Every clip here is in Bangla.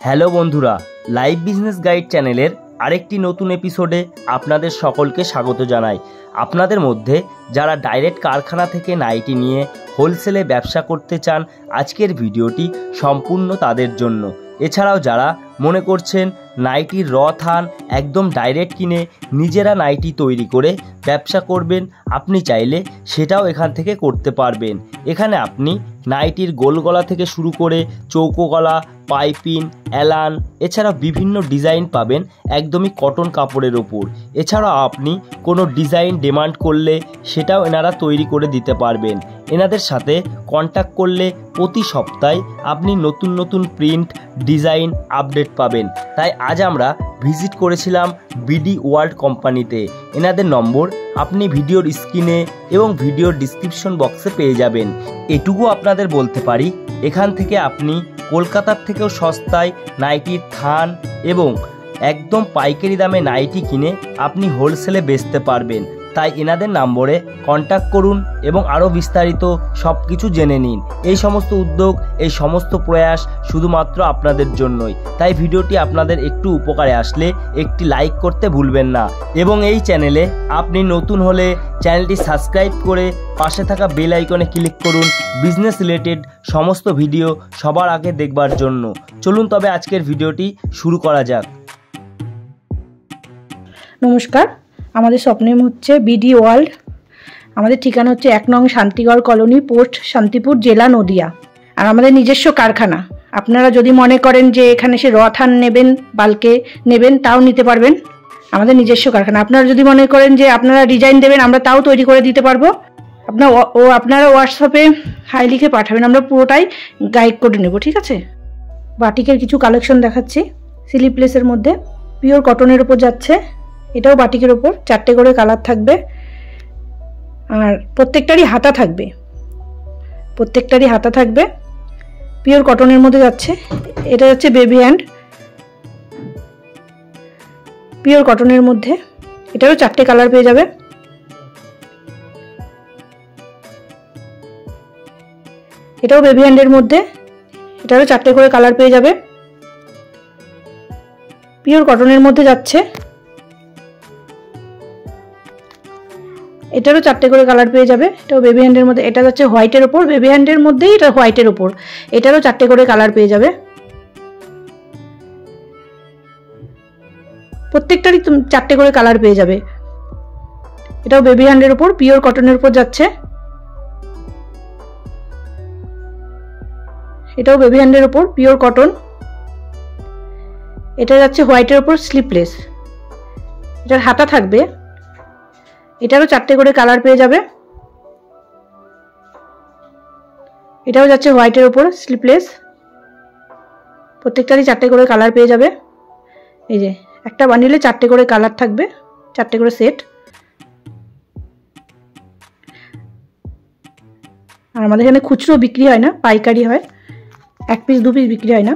হ্যালো বন্ধুরা, লাইভ বিজনেস গাইড চ্যানেলের আরেকটি নতুন এপিসোডে আপনাদের সকলকে স্বাগত জানাই। আপনাদের মধ্যে যারা ডাইরেক্ট কারখানা থেকে নাইটি নিয়ে হোলসেলে ব্যবসা করতে চান, আজকের ভিডিওটি সম্পূর্ণ তাদের জন্য। এছাড়াও যারা মনে করছেন নাইটির র থান একদম ডাইরেক্ট কিনে নিজেরা নাইটি তৈরি করে ব্যবসা করবেন, আপনি চাইলে সেটাও এখান থেকে করতে পারবেন। এখানে আপনি নাইটির গোল গলা থেকে শুরু করে চৌকো গলা, পাইপিং, অ্যালান, এছাড়াও বিভিন্ন ডিজাইন পাবেন একদমই কটন কাপড়ের ওপর। এছাড়াও আপনি কোনো ডিজাইন ডিমান্ড করলে সেটাও এনারা তৈরি করে দিতে পারবেন। এনাদের সাথে কন্ট্যাক্ট করলে প্রতি সপ্তাহে আপনি নতুন নতুন প্রিন্ট, ডিজাইন আপডেট পাবেন। তাই আজ আমরা ভিজিট করেছিলাম বিডি ওয়ার্ল্ড কোম্পানিতে। এনাদের নম্বর আপনি ভিডিওর স্ক্রিনে এবং ভিডিওর ডিসক্রিপশন বক্সে পেয়ে যাবেন। এটুকু আপনাদের বলতে পারি, এখান থেকে আপনি কলকাতার থেকেও সস্তায় নাইটির থান এবং একদম পাইকারি দামে নাইটি কিনে আপনি হোলসেলে বেচতে পারবেন। তাই এনাদের নম্বরে কন্ট্যাক্ট করুন এবং আরও বিস্তারিত সব কিছু জেনে নিন। এই সমস্ত উদ্যোগ, এই সমস্ত প্রয়াস শুধুমাত্র আপনাদের জন্যই। তাই ভিডিওটি আপনাদের একটু উপকারে আসলে একটি লাইক করতে ভুলবেন না এবং এই চ্যানেলে আপনি নতুন হলে চ্যানেলটি সাবস্ক্রাইব করে পাশে থাকা বেল আইকনে ক্লিক করুন বিজনেস রিলেটেড সমস্ত ভিডিও সবার আগে দেখবার জন্য। চলুন তবে আজকের ভিডিওটি শুরু করা যাক। নমস্কার, আমাদের স্বপ্নেম হচ্ছে বিডি ওয়ার্ল্ড। আমাদের ঠিকানা হচ্ছে 1 নং শান্তিগড় কলোনি, পোস্ট শান্তিপুর, জেলা নদিয়া। আর আমাদের নিজস্ব কারখানা। আপনারা যদি মনে করেন যে এখানে সে র থান নেবেন, বাল্কে নেবেন, তাও নিতে পারবেন। আমাদের নিজস্ব কারখানা। আপনারা যদি মনে করেন যে আপনারা ডিজাইন দেবেন, আমরা তাও তৈরি করে দিতে পারবো। আপনারা হোয়াটসঅ্যাপে হাই লিখে পাঠাবেন, আমরা পুরোটাই গাইড করে নেব, ঠিক আছে? বাটিকের কিছু কালেকশন দেখাচ্ছি। স্লিপলেসের মধ্যে পিওর কটনের উপর যাচ্ছে। এটাও বাটিকের ওপর 4টে করে কালার থাকবে আর প্রত্যেকটারই হাতা থাকবে। পিওর কটনের মধ্যে যাচ্ছে। এটা যাচ্ছে বেবি হ্যান্ড, পিওর কটনের মধ্যে। এটারও 4টে কালার পেয়ে যাবে। এটাও বেবি হ্যান্ডের মধ্যে, এটারও 4টে করে কালার পেয়ে যাবে। পিওর কটনের মধ্যে যাচ্ছে। এটারও 4টে করে কালার পেয়ে যাবে। এটাও বেবি হ্যান্ডের মধ্যে। এটা যাচ্ছে হোয়াইটের ওপর, বেবি হ্যান্ডের মধ্যেই এটা হোয়াইটের ওপর। এটারও 4টে করে কালার পেয়ে যাবে। প্রত্যেকটারই 4টে করে কালার পেয়ে যাবে। এটাও বেবি হ্যান্ডের ওপর, পিওর কটনের উপর যাচ্ছে। এটাও বেবি হ্যান্ডের ওপর, পিওর কটন। এটা যাচ্ছে হোয়াইটের ওপর, স্লিপলেস। এটার হাতা থাকবে। এটারও 4টে করে কালার পেয়ে যাবে। এটাও যাচ্ছে হোয়াইটের ওপর, স্লিপলেস। প্রত্যেকটারই 4টে করে কালার পেয়ে যাবে। এই যে একটা বান্ডিলে 4টে করে কালার থাকবে, 4টে করে সেট। আর আমাদের এখানে খুচরো বিক্রি হয় না, পাইকারি হয়। 1 পিস 2 পিস বিক্রি হয় না।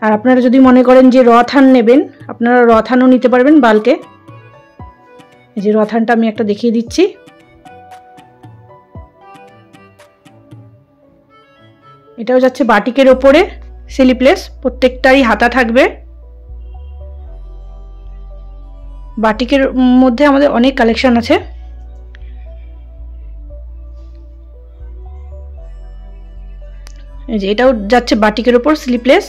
আর আপনারা যদি মনে করেন যে র থান নেবেন, আপনারা র থানও নিতে পারবেন বাল্কে। এই যে র থানটা আমি একটা দেখিয়ে দিচ্ছি। এটাও যাচ্ছে বাটিকের ওপরে, স্লিপলেস। প্রত্যেকটারই হাতা থাকবে। বাটিকের মধ্যে আমাদের অনেক কালেকশন আছে। এই যে এটাও যাচ্ছে বাটিকের ওপর, স্লিপলেস।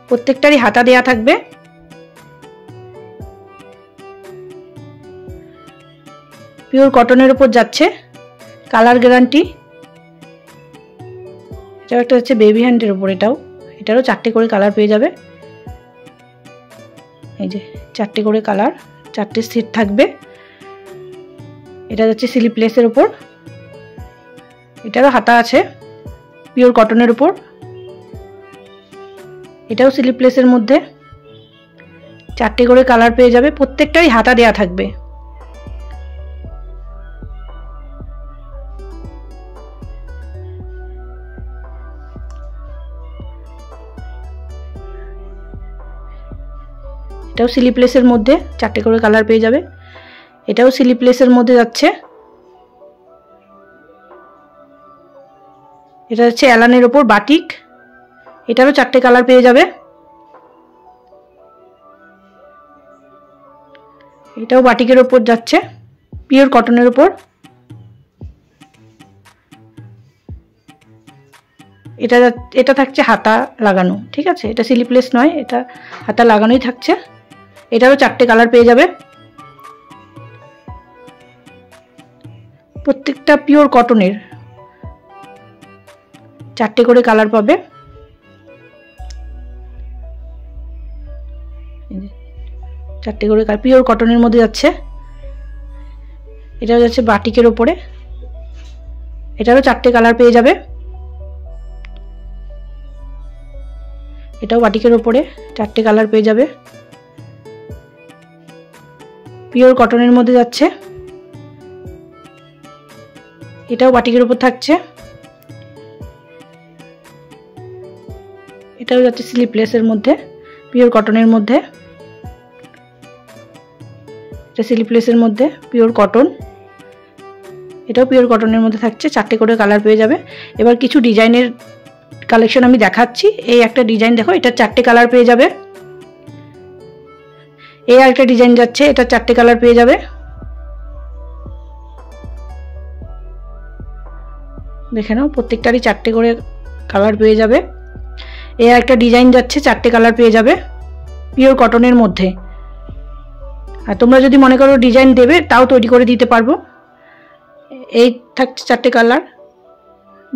প্রত্যেকটারই হাতা দেয়া থাকবে। পিওর কটনের উপর যাচ্ছে, কালার গ্যারান্টি। এটাও একটা হচ্ছে বেবি হ্যান্ডের উপর। এটারও 4টে করে কালার পেয়ে যাবে। এই যে 4টে করে কালার, 4টে সেট থাকবে। এটা যাচ্ছে স্লিপলেসের উপর। এটারও হাতা আছে, পিওর কটনের উপর। এটাও স্লিপলেসের মধ্যে 4টে করে কালার পেয়ে যাবে। প্রত্যেকটারই হাতা দেয়া থাকবে। এটাও স্লিপলেসের মধ্যে 4টে করে কালার পেয়ে যাবে। এটাও স্লিপলেসের মধ্যে যাচ্ছে। এটা হচ্ছে অ্যালানের ওপর বাটিক। এটারও 4টে কালার পেয়ে যাবে। এটাও বাটিকের ওপর যাচ্ছে, পিওর কটনের ওপর। এটা থাকছে হাতা লাগানো, ঠিক আছে, এটা স্লিপলেস নয়, এটা হাতা লাগানোই থাকছে। এটারও 4টে কালার পেয়ে যাবে। প্রত্যেকটা পিওর কটনের 4টে করে কালার পাবে। 4টে করে পিওর কটনের মধ্যে যাচ্ছে। এটাও যাচ্ছে বাটিকের ওপরে, এটারও 4টে কালার পেয়ে যাবে। এটাও বাটিকের ওপরে 4টে কালার পেয়ে যাবে। পিওর কটনের মধ্যে যাচ্ছে। এটাও বাটিকের উপর থাকছে। এটাও যাচ্ছে স্লিপলেসের মধ্যে, পিওর কটনের মধ্যে। এটা স্লিপলেসের মধ্যে পিওর কটন, এটাও পিওর কটনের মধ্যে থাকছে। 4টে করে কালার পেয়ে যাবে। এবার কিছু ডিজাইনের কালেকশন আমি দেখাচ্ছি। এই একটা ডিজাইন দেখো, এটা 4টে কালার পেয়ে যাবে। এই আরেকটা ডিজাইন যাচ্ছে, এটা 4টে কালার পেয়ে যাবে। দেখে নাও, প্রত্যেকটারই 4টে করে কালার পেয়ে যাবে। এই একটা ডিজাইন যাচ্ছে, 4টে কালার পেয়ে যাবে, পিওর কটনের মধ্যে। আর তোমরা যদি মনে করো ডিজাইন দেবে, তাও তৈরি করে দিতে পারবো। এই থাকছে 4টে কালার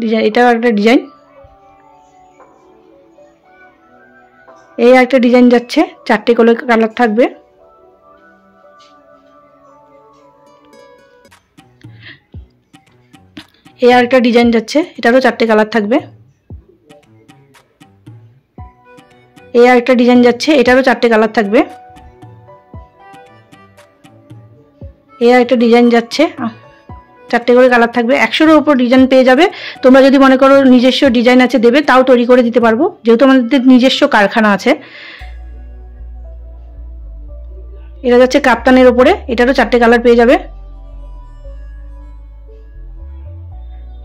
ডিজাইন। এটাও একটা ডিজাইন। এই একটা ডিজাইন যাচ্ছে, 4টে করে কালার থাকবে। এই আর একটা ডিজাইন যাচ্ছে, এটারও 4টে কালার থাকবে। এই আর একটা ডিজাইন যাচ্ছে, এটারও 4টে কালার থাকবে। এই আর একটা ডিজাইন যাচ্ছে, 4টে করে কালার থাকবে। 100-এর উপর ডিজাইন পেয়ে যাবে। তোমরা যদি মনে করো নিজস্ব ডিজাইন আছে দেবে, তাও তৈরি করে দিতে পারবো, যেহেতু আমাদের নিজস্ব কারখানা আছে। এটা যাচ্ছে কাপ্তানের উপরে, এটারও 4টে কালার পেয়ে যাবে।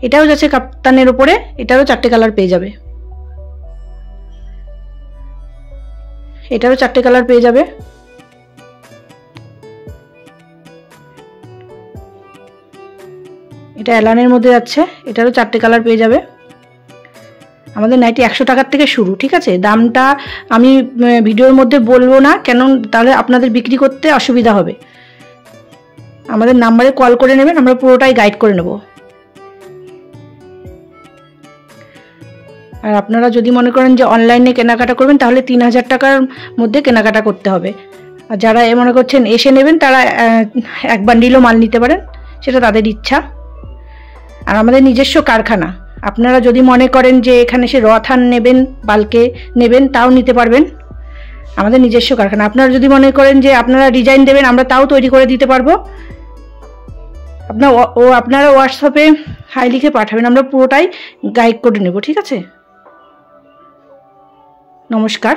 এটাও যাচ্ছে কাপ্তানের উপরে, এটারও 4টে কালার পেয়ে যাবে। এটারও 4টে কালার পেয়ে যাবে। এটা এলানের মধ্যে যাচ্ছে, এটারও 4টে কালার পেয়ে যাবে। আমাদের নাইটি 100 টাকার থেকে শুরু, ঠিক আছে। দামটা আমি ভিডিওর মধ্যে বলবো না, কেন তাহলে আপনাদের বিক্রি করতে অসুবিধা হবে। আমাদের নাম্বারে কল করে নেবেন, আমরা পুরোটাই গাইড করে নেব। আর আপনারা যদি মনে করেন যে অনলাইনে কেনাকাটা করবেন, তাহলে 3000 টাকার মধ্যে কেনাকাটা করতে হবে। আর যারা মনে করছেন এসে নেবেন, তারা এক বান্ডিলও মাল নিতে পারেন, সেটা তাদের ইচ্ছা। আর আমাদের নিজস্ব কারখানা, আপনারা যদি মনে করেন যে এখানে সে র থান নেবেন, বালকে নেবেন, তাও নিতে পারবেন। আমাদের নিজস্ব কারখানা। আপনারা যদি মনে করেন যে আপনারা ডিজাইন দেবেন, আমরা তাও তৈরি করে দিতে পারবো। আপনারা হোয়াটসঅ্যাপে হাই লিখে পাঠাবেন, আমরা পুরোটাই গাইড করে নেব, ঠিক আছে। নমস্কার।